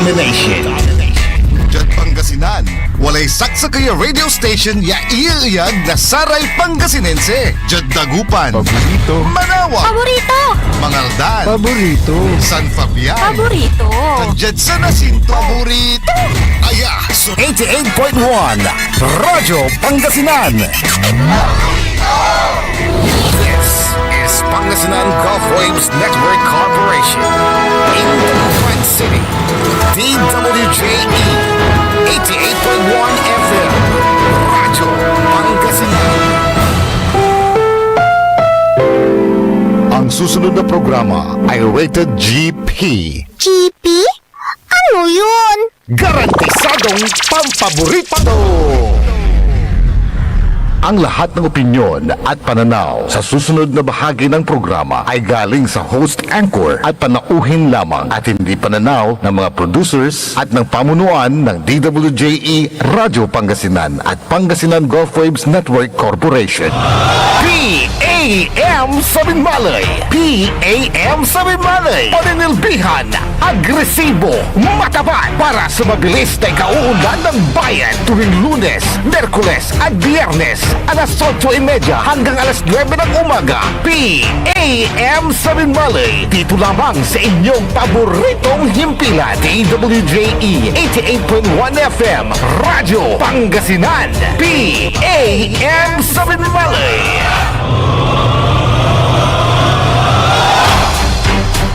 domination. Diyan Pangasinan, walay saksa kaya radio station ya iiyag na saray Pangasinense. Diyan Dagupan, Paborito. Manawa, Paborito! Mangaldan, Paborito. San Fabian, Paborito! diyan sa Nasinto, paborito. Aya, so 88.1 Radyo Pangasinan. This is Pangasinan Gulf Waves Network Corporation. In Quad City, DWJE 88.1 FM Radyo Pangasinan. ang susunod na programa ay rated GP. GP? Ano yun? Garantisadong pampaborito. Ang lahat ng opinyon at pananaw sa susunod na bahagi ng programa ay galing sa host anchor at panauhin lamang at hindi pananaw ng mga producers at ng pamunuan ng DWJE Radyo Pangasinan at Pangasinan Gulf Waves Network Corporation. PAM Sabinmalay. PAM Sabinmalay. Paninilbihan, agresibo, matapat para sa mabilis na ikauunlad ng bayan tuwing Lunes, Merkules at Biyernes alas 8:30 hanggang alas 9 ng umaga. PAM Sabinmalay. Dito lamang sa inyong paboritong himpilan. DWJE 88.1 FM Radyo Pangasinan. PAM Sabinmalay.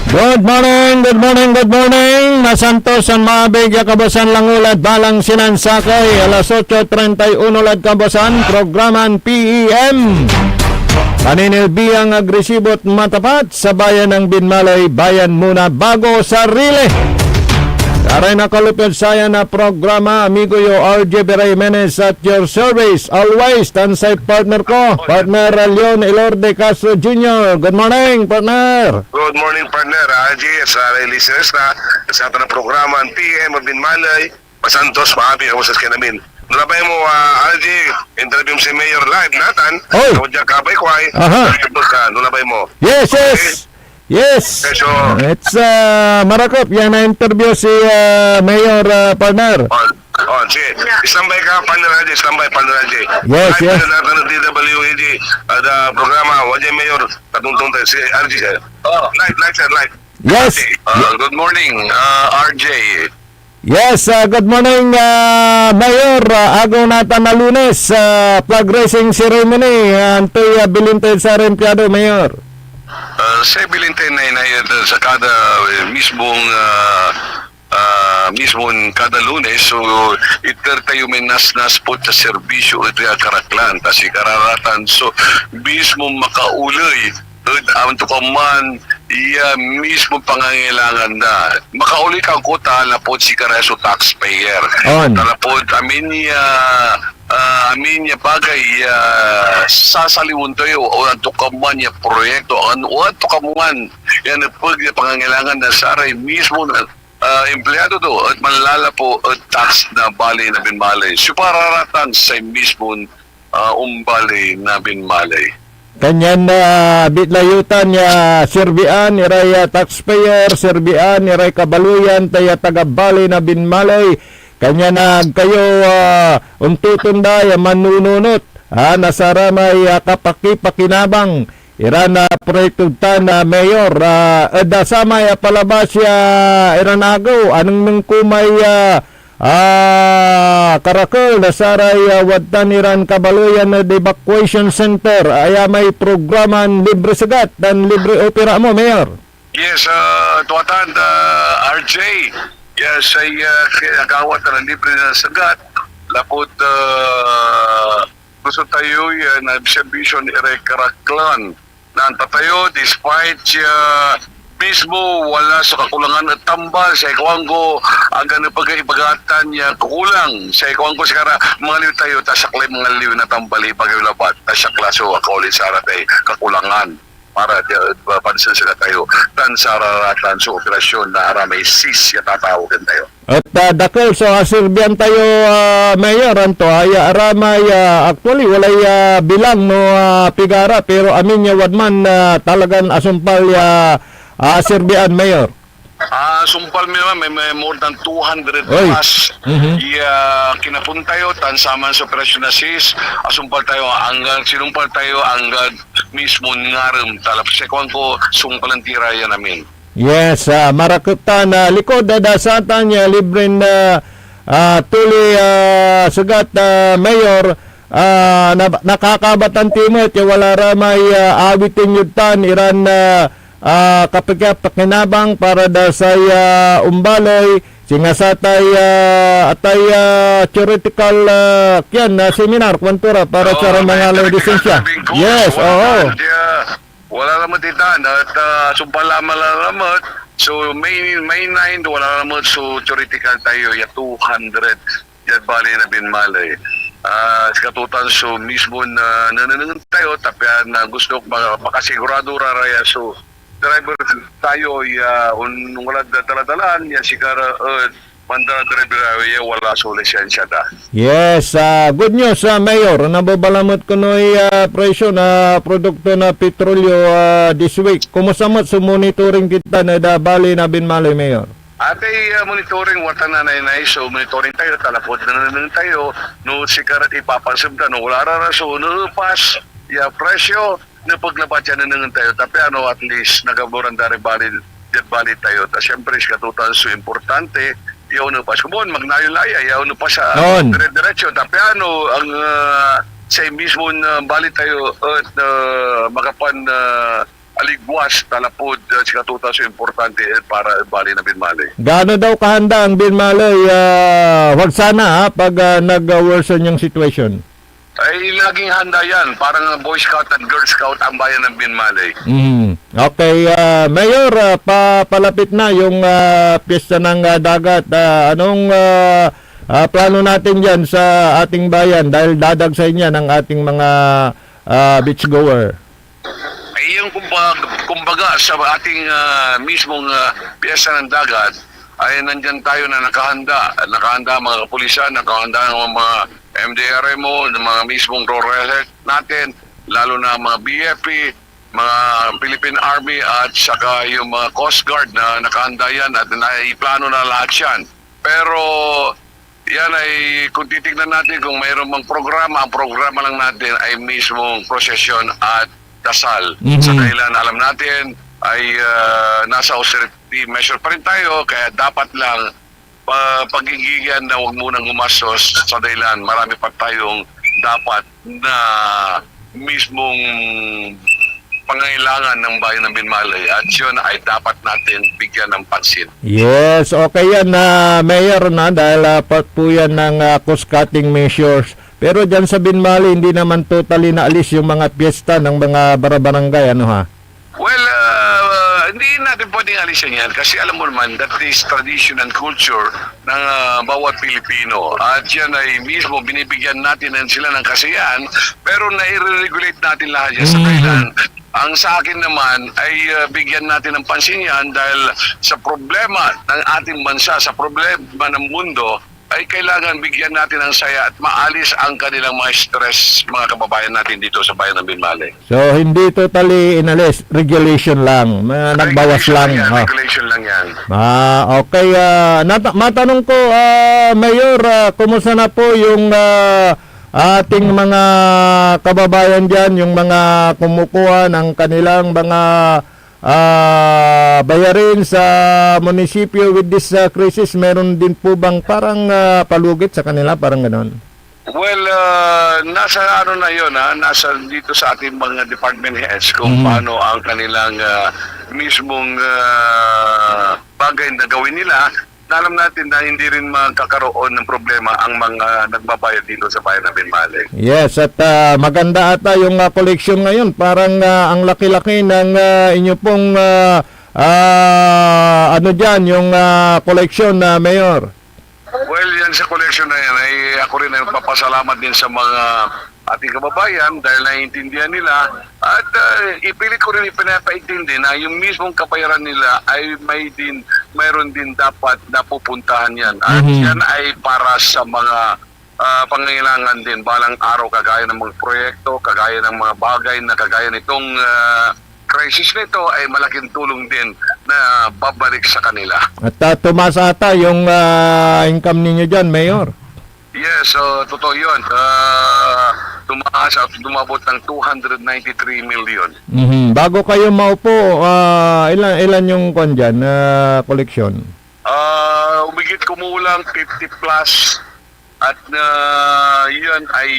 Good morning, good morning, good morning. Nasantos ang maabig kabasan lang ulad balang sinansakay. Alas 8:31 ulad kabasan. Programan PEM. Paninilbihang agresibo at matapat sa bayan ng Binmalay. Bayan muna bago sarili. Aray na kalupid saya na programa, amigo yo RJ Jimenez at your service. Always, tansay partner ko, partner Leon Elorde Castro Jr. Good morning, partner. Good morning, partner. RJ, sa listeners na sa ato ng programa ang PM of Binmalay, Pasantos, maabi ako sa namin. Nalabay mo, RJ, interview mo si Mayor live, Nathan. Oy! Kawad kabay kway. Aha. Nalabay mo. Yes, yes. Yes. Okay, so, It's Marakop. Yan na interview si Mayor partner. sige. Standby ka, partner RJ. Standby, partner RJ. Yes, live yes. na natin ng DWAD programa. Wajay Mayor, katungtong tayo si RJ. Live, sir, live. Yes. Good morning, RJ. Yes, good morning Mayor. Agaw natin na Lunes, flag raising ceremony. Antoy bilintay sa Rempiado, Mayor. Sa bilintay na sa kada mismong kada Lunes, so iter tayo may nas po sa serbisyo ito yung karaklan kasi kararatan so mismo makaulay ang tukaman iya mismo pangangailangan na makauli kang kota lapot si kareso taxpayer talapot amin niya bagay sasaliwon tayo o ang tukaman niya proyekto o ang tukaman yan pag pangangailangan na saray mismo na empleyado to at manlala po at tax na bali na Binmalay so pararatan sa mismong umbali na Binmalay. Kanyan na bitlayutan niya serbian, iray taxpayer, serbian, iray kabaluyan, taya tagabali na Binmalay. Kanya na kayo untutunda ya manununot, nasaramay kapakipakinabang, ira na proyekto na mayor, dasamay palabas ya iranagaw, anong nang kumay karakol na saray wadtan iran kabaluyan na evacuation center ay may programan libre sagat dan libre opera mo, Mayor. Yes, tuwatan RJ. Yes, ay agawat na libre na sagat. Lapot gusto tayo yan na distribution karaklan na tatayo despite mismo wala sa kakulangan at tambal sa ikawanggo ang ganun pag-ibagatan niya kukulang sa ikawanggo sigara mga liw tayo tasaklay mga liw na tambali pag-ilabat tasakla so ako ulit sa aratay kakulangan para pansin sila tayo tan sa araratan sa operasyon na aramay sis ya tatawagan tayo. At dakol so asilbian tayo Mayor anto ay aramay actually walay bilang no pigara pero amin niya wadman talagang asumpal serbian, Mayor. Sumpal mi naman, may more than 200 Oy. plus. Mhm. Kinapun tayo, tansaman sa operasyon na sis, sumpal tayo hanggang, sinumpal tayo hanggang mismo ngaram. Talap, sekwan ko, sumpal ang tiraya namin. Yes, marakutan na likod dasatan niya libre na tuli sugat mayor nakakabatan timot wala ramay awitin yutan iran kapag pakinabang para da sa umbaloy singasatay atay theoretical kyan na seminar kwantura para sa mga lisensya. Yes, oo. Wala naman titan at sumpal lamang naman. So May 9 wala naman so theoretical tayo ya 200 yan bali na binmalay. Katutan so mismo na nananunod tayo tapyan na gusto makasigurado raraya so driver tayo wala daladalan yan sigara mandala driver wala so lisensya da. Yes, good news Mayor. Nababalamot ko no'y presyo na produkto na petrolyo this week. Kumusta mo sa monitoring kita na bali na binmaloy, Mayor? Atay monitoring wata na so monitoring tayo talapot na tayo no sikarat ipapansam ta no wala ra so no pas ya presyo na paglabat yan na tayo tapi at least nagaboran dari bali tayo ta syempre katutan so importante yaw no pas kumon magnayolaya yaw no pa sa dire-diretso tapi ang sa mismo na bali tayo at makapan aligwas talapod si katutan so importante para bali na binmalay. Gaano daw kahanda ang binmaloy? Wag sana pag nag-worsen yung situation. Ay laging handa yan parang Boy Scout at Girl Scout ang bayan ng binmalay. Okay, Mayor, palapit na yung piyesta ng dagat. Anong plano natin dyan sa ating bayan dahil dadagsayin yan ng ating mga beachgoer? Ay yung kumbaga sa ating mismong piyesta ng dagat ay nandyan tayo na nakahanda mga kapulisan, nakahanda ng mga MDRMO, ng mga mismong RORESEC natin, lalo na mga BFP, mga Philippine Army at saka yung mga Coast Guard na nakahanda yan at naiplano na lahat yan. Pero yan ay kung titignan natin kung mayroon mang programa, ang programa lang natin ay mismong prosesyon at dasal. Sa dahilan alam natin ay nasa austerity measure pa rin tayo kaya dapat lang pagigigyan na huwag munang gumastos sa dahilan marami pa tayong dapat na mismong pangailangan ng bayan ng Binmalay at yun ay dapat natin bigyan ng pansin. Yes, okay yan na Mayor na dahil part po yan ng cost-cutting measures. Pero dyan sa Binmalay hindi naman totally naalis yung mga piyesta ng mga barabarangay, ano ha? Well, hindi natin pwedeng alisin yan kasi alam mo naman that is tradition and culture ng bawat Pilipino at yan ay mismo binibigyan natin sila ng kasiyahan pero nai-regulate natin lahat yan sa kailan. Ang sa akin naman ay bigyan natin ng pansin yan dahil sa problema ng ating bansa, sa problema ng mundo ay kailangan bigyan natin ng saya at maalis ang kanilang mga stress mga kababayan natin dito sa bayan ng Binmalay. So hindi totally inalis, regulation lang, nagbawas lang. Regulation lang yan. Okay, matanong ko Mayor, kumusta na po yung ating mga kababayan dyan, yung mga kumukuha ng kanilang mga bayarin sa munisipyo with this crisis? Meron din po bang parang palugit sa kanila, parang ganon? Well, nasa ano na yun, nasa dito sa ating mga department heads kung paano ang kanilang mismong bagay na gawin nila. Alam natin na hindi rin magkakaroon ng problema ang mga nagbabayad dito sa bayan ng Binmalay. Yes, at maganda ata yung collection ngayon. Parang ang laki-laki ng inyo pong ano dyan, yung collection na Mayor. Well, yan sa collection na yan ay ako rin ay papasalamat din sa mga ating kababayan dahil naiintindihan nila at ipilit ko rin ipinapaintindi na yung mismong kabayaran nila ay mayroon din dapat napupuntahan yan at yan ay para sa mga pangangailangan din balang araw kagaya ng mga proyekto, kagaya ng mga bagay na kagaya nitong crisis nito ay malaking tulong din na babalik sa kanila. At tumaas ata yung income ninyo dyan, Mayor. Yes, totoo yun. Tumaas at lumabot ng 293 million. Bago kayo maupo, ilan yung kwan dyan, koleksyon? Umigit kumulang 50 plus at yun ay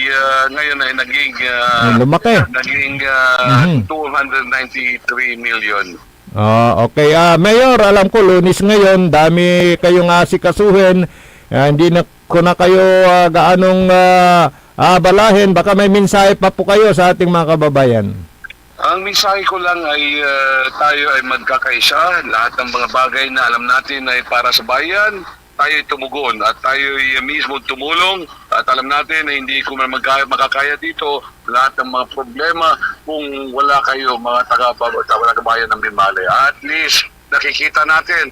ngayon ay naging lumaki. naging 293 million. Okay. Mayor, alam ko Lunes ngayon, dami kayong asikasuhin. Hindi na ko na kayo gaanong balahin. Baka may mensahe pa po kayo sa ating mga kababayan. Ang mensahe ko lang ay tayo ay magkakaisa. Lahat ng mga bagay na alam natin ay para sa bayan, tayo ay tumugon at tayo ay mismo tumulong. At alam natin na hindi ko makakaya dito lahat ng mga problema kung wala kayo mga taga-bayan ng Binmale. At least nakikita natin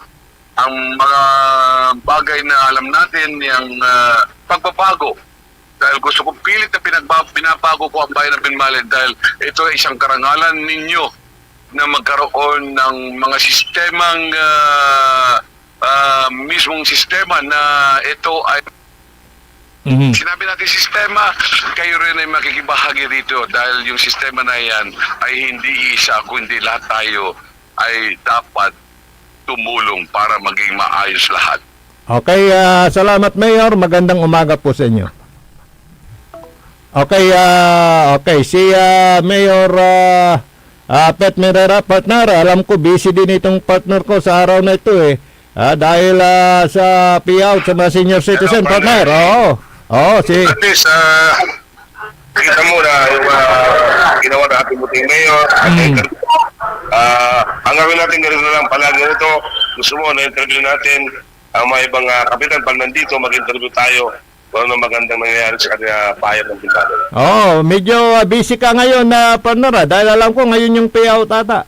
ang mga bagay na alam natin, yung pagbabago. Dahil gusto kong pilit na pinabago ko ang bayan ng Binmale dahil ito ay isang karangalan ninyo na magkaroon ng mga sistemang mismong sistema na ito ay sinabi natin sistema, kayo rin ay makikibahagi dito dahil yung sistema na yan ay hindi isa kundi lahat tayo ay dapat tumulong para maging maayos lahat. Okay, salamat Mayor. Magandang umaga po sa inyo. Okay, si Mayor Pet Merera, partner. Alam ko busy din itong partner ko sa araw na ito dahil sa payout sa mga senior citizen, partner. Si At least, kita mo na yung ginawa na ating buting mayor. Ang gawin natin ganito na lang palagi ito. Gusto mo na-interview natin ang mga ibang kapitan. Pag nandito, mag-interview tayo kung ano magandang nangyayari sa kanila bayan ng Binmale. Medyo busy ka ngayon na partner dahil alam ko ngayon yung payout ata.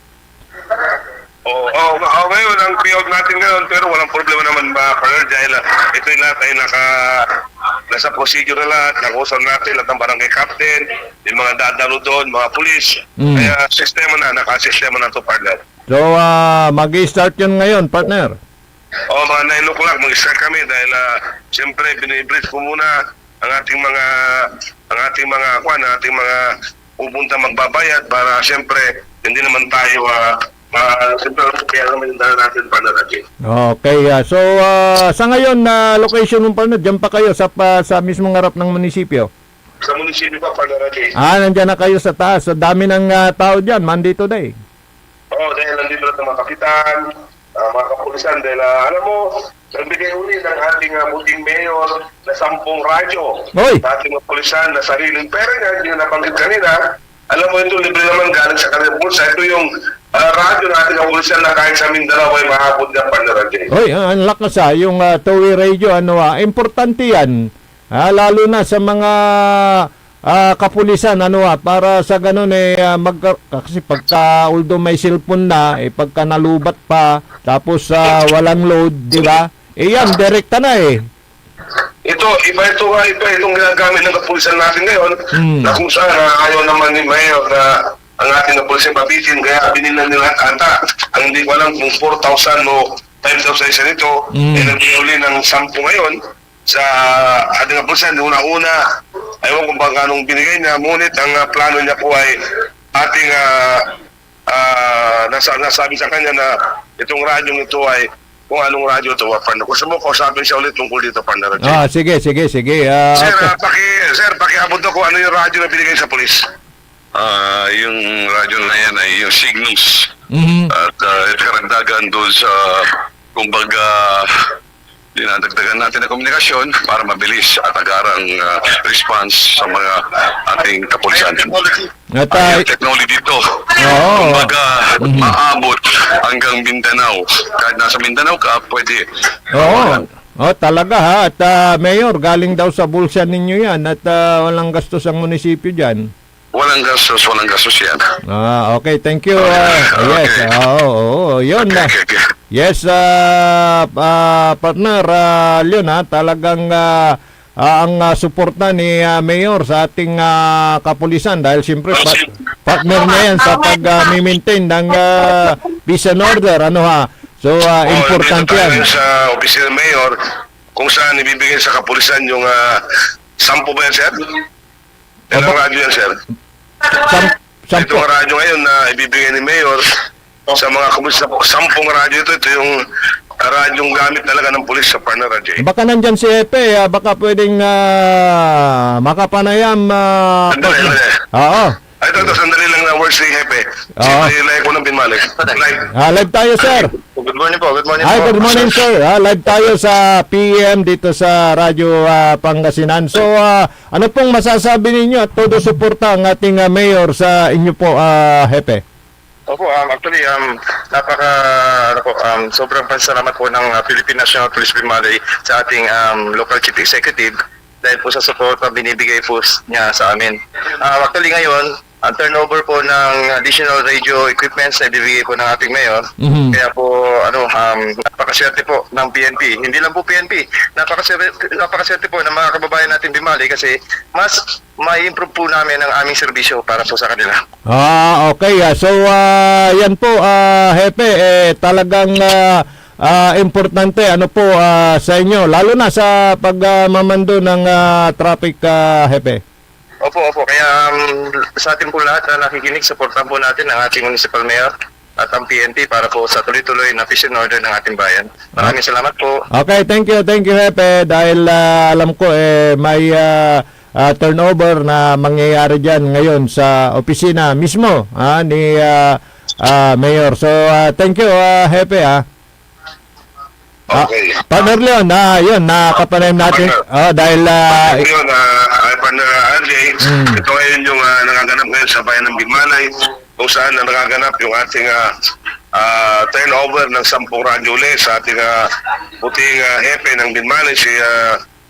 Ngayon, ang payout natin ngayon, pero walang problema naman ba, partner, dahil ito yung lahat ay nasa procedure na lahat, nag-usap natin, lahat ng barangay captain, yung mga dadalo doon, mga pulis, kaya nakasistema na ito, partner. So, mag-i-start yun ngayon, partner? Mga 9 o'clock, mag-start kami dahil siyempre, binibrief ko muna ang ating mga pupunta magbabayad para siyempre, hindi naman tayo siyempre, kaya naman yung dala natin partner natin. Okay, so sa ngayon na location ng partner, dyan pa kayo sa mismong harap ng munisipyo? Sa munisipyo pa partner natin. Nandyan na kayo sa taas. So, dami ng tao dyan, Monday today. Dahil nandito lahat ng mga kapitan, mga kapulisan, dahil alam mo, nagbigay uli ng ating buting mayor na 10 radyo. Hoy! Sa ating mga pulisan na sariling pera niya, hindi na nabanggit kanina. Alam mo ito, libre naman galing sa kanilang bulsa. Ito yung radyo na ating kapulisan na kahit sa Mindanao ay mahabot ng partner natin. Hoy, ang lakas yung two-way radio, importante yan. Lalo na sa mga kapulisan, para sa ganun kasi pagka although may cellphone na, pagka nalubat pa, tapos walang load, di ba? Yan, direkta na Iba itong ginagamit ng kapulisan natin ngayon na kung saan ayaw naman ni Mayor na ang ating kapulisan pabitin kaya binilan nila ata ang hindi ko alam kung 4,000 o 5,000 isa nito nagbigay ng 10 ngayon sa ating kapulisan. Una-una ayaw kung baka anong binigay niya, ngunit ang plano niya po ay ating nasabi sa kanya na itong radyong ito ay kung anong radyo ito, partner. Gusto mo, kausapin siya ulit tungkol dito, partner. Sige. Sir, pakiabot ako, ano yung radyo na binigay sa polis? Yung radyo na yan ay yung Signals. At karagdagan doon sa, kumbaga, dinadagdagan natin ng komunikasyon para mabilis at agarang response sa mga ating kapulisan. At Yung technology dito, kumbaga, maabot hanggang Mindanao. Kahit nasa Mindanao ka, pwede. talaga At Mayor, galing daw sa bulsa ninyo yan at walang gastos ang munisipyo dyan. Walang gastos yan. Okay, thank you. Yes, yun na. Okay. Yes, partner, yun talagang ang suporta ni Mayor sa ating kapulisan dahil siyempre partner niya yan sa pag-maintain ng peace and order. So, importante tayo yan. ngayon sa opisina ng Mayor kung saan ibibigay sa kapulisan yung 10 ba yan, sir? Ilang radyo yan, sir? Sampo. Itong radyo ngayon na ibibigay ni Mayor sa mga kapulisan, 10 radyo ito yung radyong gamit talaga ng pulis sa Parnara, Jay. Baka nandyan si Epe, baka pwedeng makapanayam. Sandali. Oo. Ay, ito, sandali lang na words ni Hepe. Oo. Live ko ng Binmalik. Live. Live tayo, sir. Good morning po, good morning Hi, po. good morning, sir. Live tayo sa PEM dito sa Radyo Pangasinan. So, ano pong masasabi ninyo at todo suporta ang ating mayor sa inyo po, Hepe? Opo, actually, sobrang pasalamat po ng Philippine National Police Binmalay sa ating local chief executive dahil po sa support na binibigay po niya sa amin. Actually ngayon, ang turnover po ng additional radio equipments na ibibigay po ng ating mayor. Mhm. Kaya po, napakaswerte po ng PNP. Hindi lang po PNP, napakaswerte po ng mga kababayan natin Binmalay kasi mas ma-improve po namin ang aming serbisyo para po sa kanila. Okay. So, yan po, Hepe, talagang importante ano po sa inyo, lalo na sa pagmamando ng traffic, Hepe. Opo. Kaya sa atin po lahat na nakikinig, supportan po natin ang ating municipal mayor at ang PNP para po sa tuloy-tuloy na peace and order ng ating bayan. Maraming salamat po. Okay, thank you, Hepe, dahil alam ko may turnover na mangyayari dyan ngayon sa opisina mismo ni Mayor. So, thank you, Hepe. Okay. Partner Leon, yun, nakapanayam natin. Dahil, Yun, partner RJ, ito ngayon yung nagaganap ngayon sa bayan ng Binmalay kung saan nagaganap yung ating turnover ng 10 radyo ulit sa ating puting hepe ng Binmalay, si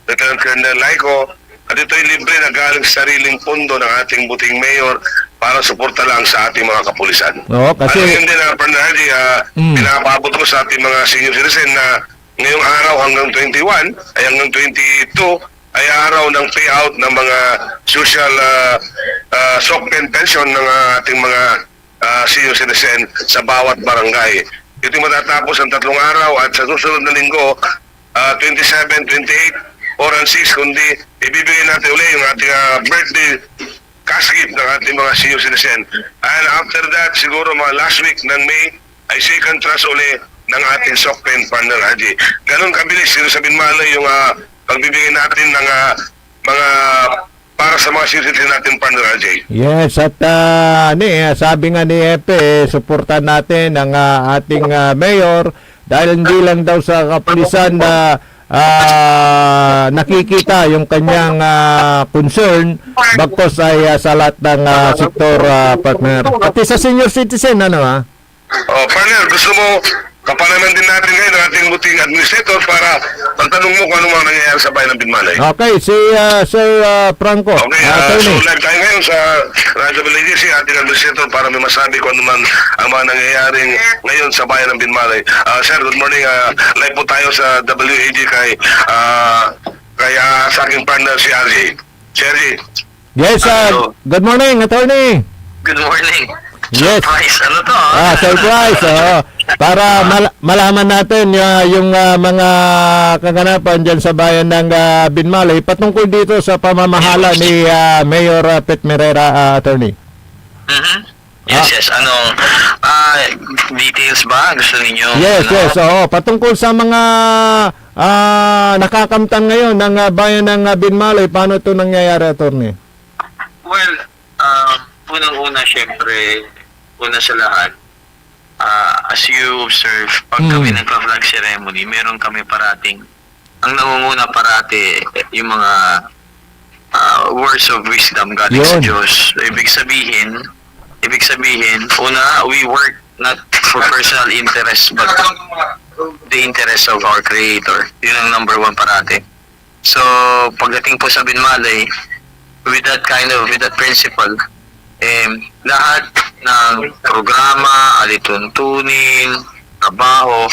Lieutenant Colonel Laico. At ito'y libre na galing sa sariling pundo ng ating buting mayor para suporta lang sa ating mga kapulisan. Oo, kasi- At yun din, partner RJ, pinapabot ko sa ating mga senior citizen na ngayong araw hanggang 21, ay hanggang 22, ay araw ng payout ng mga social SOCPEN pension ng ating mga senior citizen sa bawat barangay. Ito yung matatapos ang 3 araw at sa susunod na linggo, 27, 28, 4 and 6, kundi ibibigay natin ulit yung ating birthday cash gift ng ating mga senior citizen. And after that, siguro mga last week ng May, ay second trust ulit ng ating SOCPEN partner, Haji. Ganon kabilis dito sa Binmalay yung pagbibigay natin ng mga para sa mga citizen natin, partner, Haji. yes, at sabi nga ni Hepe, suportan natin ang ating mayor dahil hindi lang daw sa kapulisan na nakikita yung kanyang concern, bagkos ay sa lahat ng sektor, partner. Pati sa senior citizen, Partner, gusto mo kapanaman din natin ngayon ang ating buting administrator para pagtanong mo kung ano mga nangyayari sa bayan ng Binmalay. Okay, si Sir Franco. Okay, so attorney. live tayo ngayon sa Radyo Balaydisi, ating administrator para may masabi kung ano man ang mga nangyayaring ngayon sa bayan ng Binmalay. Sir, good morning. Live po tayo sa WAG kay sa aking partner si RJ. Si RJ. Yes, good morning, attorney. Good morning. Yes. Surprise, ano to? Surprise. Para malaman natin yung mga kaganapan dyan sa bayan ng Binmalay patungkol dito sa pamamahala ni Mayor Pet Merera, attorney. Yes. Anong details ba gusto ninyo? Yes. Patungkol sa mga nakakamtan ngayon ng bayan ng Binmalay, paano ito nangyayari, attorney? Well, unang-una, syempre, una sa lahat, as you observe, pag kami nagpa-flag ceremony, meron kami parating, ang nangunguna parati, yung mga words of wisdom galing sa Yun. Diyos. So, ibig sabihin, una, we work not for personal interest, but the interest of our Creator. Yun ang number 1 parati. So, pagdating po sa Binmalay, with that principle, lahat ng programa, alituntunin, trabaho,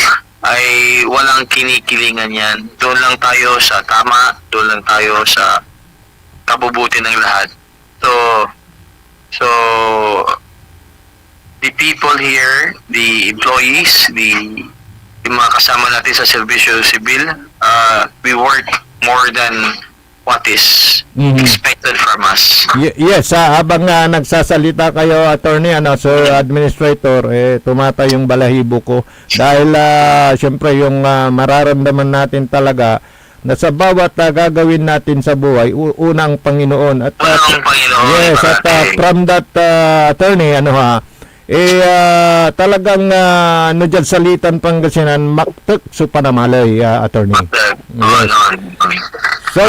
ay walang kinikilingan yan. Doon lang tayo sa tama, doon lang tayo sa kabubuti ng lahat. So the people here, the employees, the yung mga kasama natin sa serbisyo sibil, we work more than what is expected from us. Yes, habang nagsasalita kayo, attorney, Sir Administrator, tumatay yung balahibo ko. Dahil, syempre, yung mararamdaman natin talaga na sa bawat gagawin natin sa buhay, unang Panginoon. At, Unang Panginoon. yes, at from that, attorney, talagang dyan salitan Pangasinan, maktek so panamalay, attorney. Yes. So,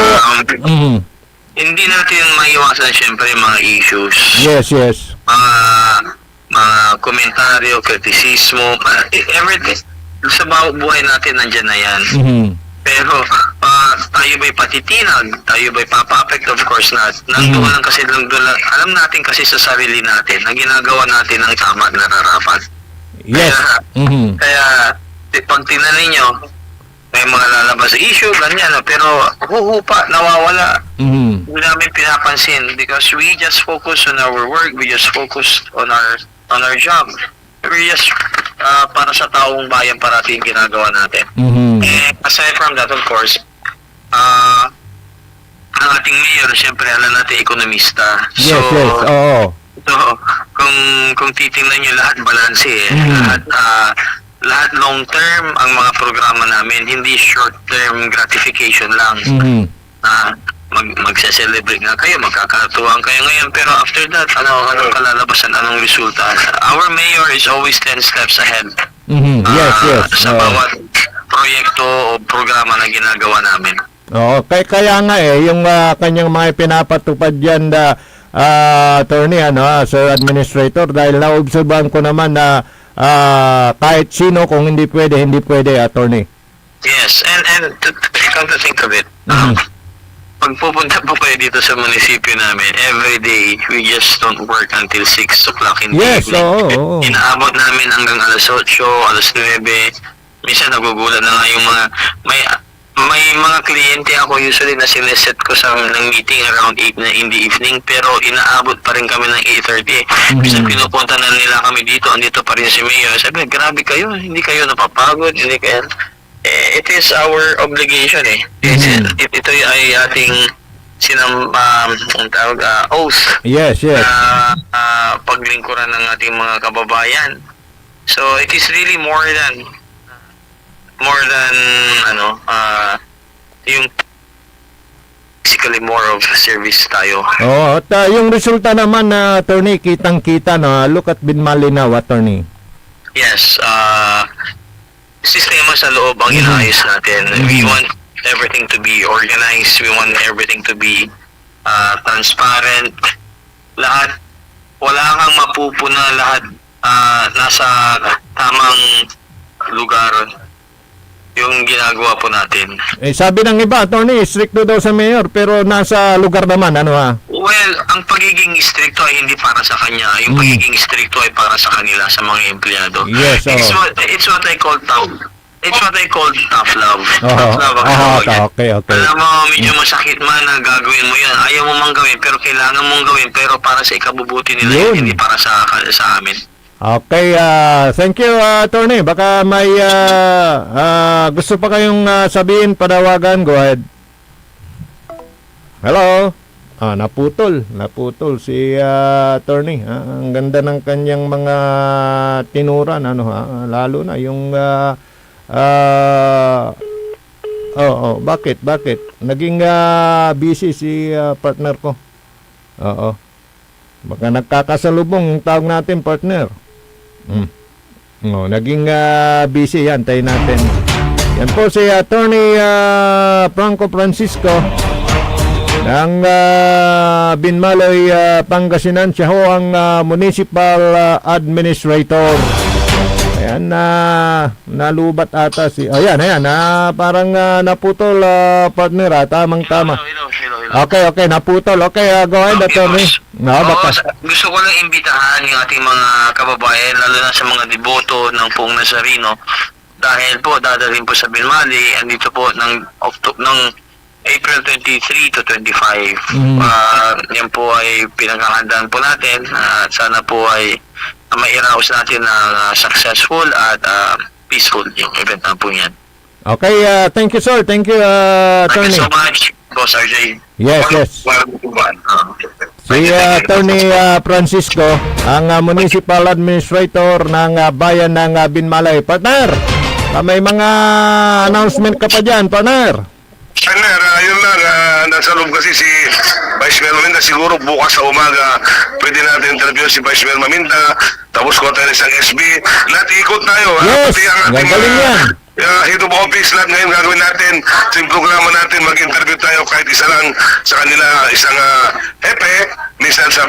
Hindi natin maiwasan syempre yung mga issues. yes. Mga komentaryo, kritisismo, everything. Sa bawat buhay natin nandyan na yan. Pero tayo ba'y patitinag? Tayo ba'y papapect? Of course not. Nandoon lang kasi alam natin kasi sa sarili natin na ginagawa natin ang tama at nararapat. Yes. Kaya pag tinanin nyo, may mga lalabas sa issue, ganyan, pero huhupa, nawawala. Hindi namin pinapansin because we just focus on our work, we just focus on our job. We just para sa taong bayan parating ginagawa natin. And aside from that, of course, ang ating mayor, siyempre, alam natin, ekonomista. Yes, oo. So, kung titingnan nyo lahat, balanse lahat long term ang mga programa namin, hindi short term gratification lang. Magse-celebrate nga kayo, magkakatuwang kayo ngayon, pero after that, anong kalalabasan, anong resulta? Our mayor is always 10 steps ahead. Yes. Sa bawat proyekto o programa na ginagawa namin. Oo, kaya nga yung kanyang mga pinapatupad dyan attorney, Sir Administrator, dahil naobserbahan ko naman na kahit sino kung hindi pwede, attorney. Yes, and to come to think of it, pag pupunta po kayo dito sa munisipyo namin, every day, we just don't work until 6 o'clock in the evening. Oo. Inaabot namin hanggang alas 8, alas 9. Minsan nagugulat na nga yung may mga kliyente ako usually na sineset ko ng meeting around 8 na in the evening, pero inaabot pa rin kami ng 8:30. Minsan pinupunta na nila kami dito, andito pa rin si Mayor. Sabi, grabe kayo, hindi kayo napapagod, hindi kayo... it is our obligation ito ay ating oath. Yes. Paglingkuran ng ating mga kababayan. So it is really more than yung basically more of service tayo. At yung resulta naman na attorney, kitang-kita, look at Binmali now, attorney. Yes, sistema sa loob ang inaayos natin. We want everything to be organized. We want everything to be transparent. Lahat, wala kang mapupuna, lahat nasa tamang lugar yung ginagawa po natin. Sabi ng iba, attorney, stricto daw sa mayor, pero nasa lugar naman, Well, ang pagiging stricto ay hindi para sa kanya. Yung pagiging stricto ay para sa kanila, sa mga empleyado. Yes, It's what I call tough. It's what I call tough love. Okay. Alam mo, medyo masakit man na gagawin mo yun. Ayaw mo mang gawin, pero kailangan mong gawin. Pero para sa ikabubuti nila yun, hindi para sa amin. Okay, thank you, attorney. Baka may gusto pa kayong sabihin, panawagan, go ahead. Hello? Naputol si attorney. Ang ganda ng kanyang mga tinuran, lalo na yung bakit? Naging busy si partner ko. Oo. Baka nagkakasalubong yung tawag natin, partner. Naging busy yan. Tayo natin. Yan po si attorney Franco Francisco ng Binmaloy, Pangasinan. Siya ho ang municipal administrator. Ayan, nalubat ata si... Ayan, parang naputol, partner, tamang-tama. Hello. Okay, naputol. Okay, go ahead, attorney. Gusto ko lang imbitahan yung ating mga kababayan, lalo na sa mga deboto ng Poong Nazareno, dahil po dadalhin po sa Binmali, andito po ng April 23 to 25. Yan po ay pinaghahandaan po natin. Sana po ay mairaos natin na successful at peaceful yung event na po yan. Okay, thank you sir. Thank you, Thank attorney. you so much, Boss RJ. Yes, yes. Si Attorney Francisco, ang municipal administrator ng bayan ng Binmalay. Partner, may mga announcement ka pa dyan, partner. Partner, yun lang, nasa loob kasi si Vice Mayor Maminda. Siguro bukas sa umaga, pwede natin interview si Vice Mayor Maminda, tapos ko tayo isang SB. Lahat ikot tayo. Yes, Pati ang ating gagaling yan. head of office, lahat ngayon gagawin natin sa programa natin, mag-interview tayo kahit isa lang sa kanila, isang hepe, minsan sa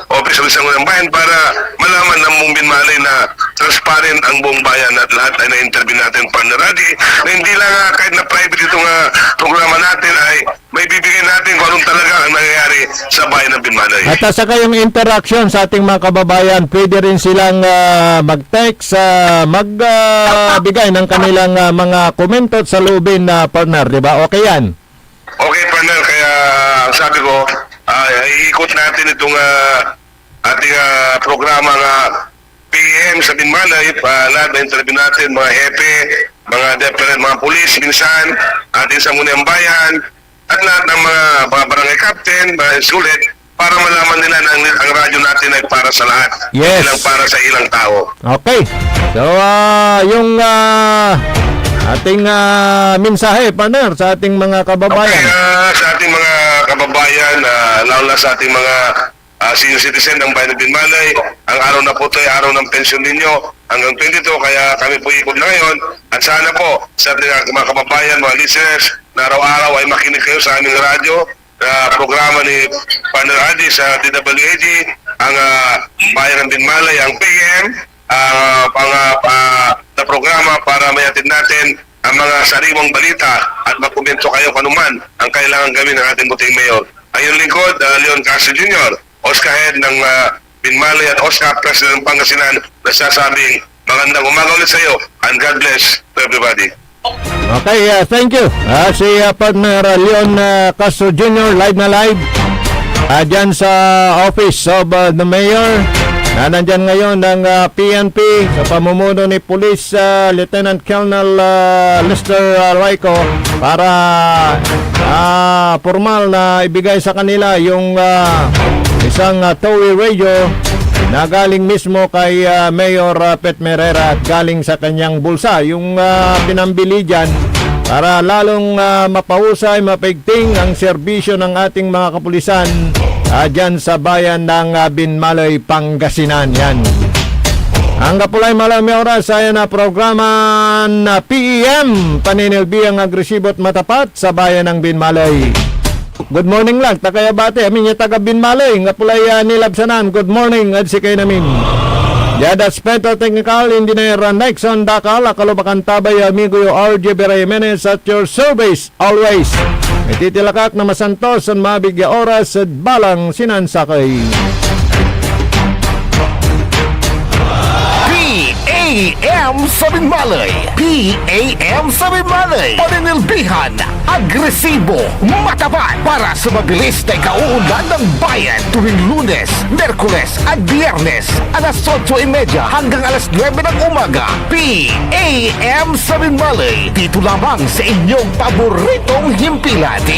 office ng isang unang bayan para malaman ng buong Binmalay na transparent ang buong bayan at lahat ay na-interview natin, partner Adi, na hindi lang kahit na private itong programa natin ay may bibigyan natin kung anong talaga ang nangyayari sa bayan ng Binmalay. At saka yung interaction sa ating mga kababayan, pwede rin silang mag-text, magbigay ng kanilang mga komento sa lubin na partner, di ba? Okay yan? Okay, partner, kaya ang sabi ko, iikot natin itong ating programa nga PM sa Binmalay, lahat na interview natin, mga hepe, mga department, mga pulis, minsan, ating sa Munang Bayan, at lahat ng mga barangay captain, mga sulit, para malaman nila na ang radyo natin ay para sa lahat, Yes. hindi lang para sa ilang tao. Okay. So, yung ating mensahe, partner, sa ating mga kababayan. Okay, sa ating mga kababayan, lalo na sa ating mga senior citizen ng Bayan ng Binmalay, ang araw na po ito ay araw ng pensyon ninyo hanggang 22, kaya kami po ikot na ngayon. At sana po sa ating mga kababayan, mga listeners, na araw-araw ay makinig kayo sa aming radyo, programa ni Partner Adi sa DWAG, ang Bayan ng Binmalay, ang PM, na programa para mayatid natin ang mga sariwang balita at magkomento kayo kung anuman ang kailangan gawin ng ating buting mayor. Ang iyong lingkod, Leon Castro Jr., Oscar Head ng Binmalay at Oscar President ng Pangasinan, nagsasabing magandang umaga ulit sa iyo and God bless to everybody. Okay, thank you. Si partner Leon Castro Jr. live na live dyan sa office of the mayor na nandyan ngayon ng PNP sa pamumuno ni Police Lieutenant Colonel Lester Raico para formal na ibigay sa kanila yung isang tow radio na galing mismo kay Mayor Pet Merera at galing sa kanyang bulsa. Yung pinambili dyan para lalong mapahusay, mapigting ang serbisyo ng ating mga kapulisan dyan sa bayan ng Binmalay, Pangasinan. Yan. Ang kapulay malaming oras ay na programa na PEM, paninilbi ang agresibo at matapat sa bayan ng Binmalay. Good morning lang, takayabate, amin yung taga Binmalay, nga pulay nilabsanan. Good morning, at si kayo namin. Yada Spectral Technical Engineer Nixon Dakal, akalubakan tabay amigo yung RJ Jimenez at your service always. May titilakak na masantos at mabigya oras at balang sinansakay. PAM sa Binmalay. PAM sa Binmalay. Paninilbihan, agresibo, matapat para sa mabilis na ikauunlad ng bayan tuwing Lunes, Merkules at Biyernes alas 8:30 hanggang alas 9 ng umaga. PAM sa Binmalay. Dito lamang sa inyong paboritong himpilan.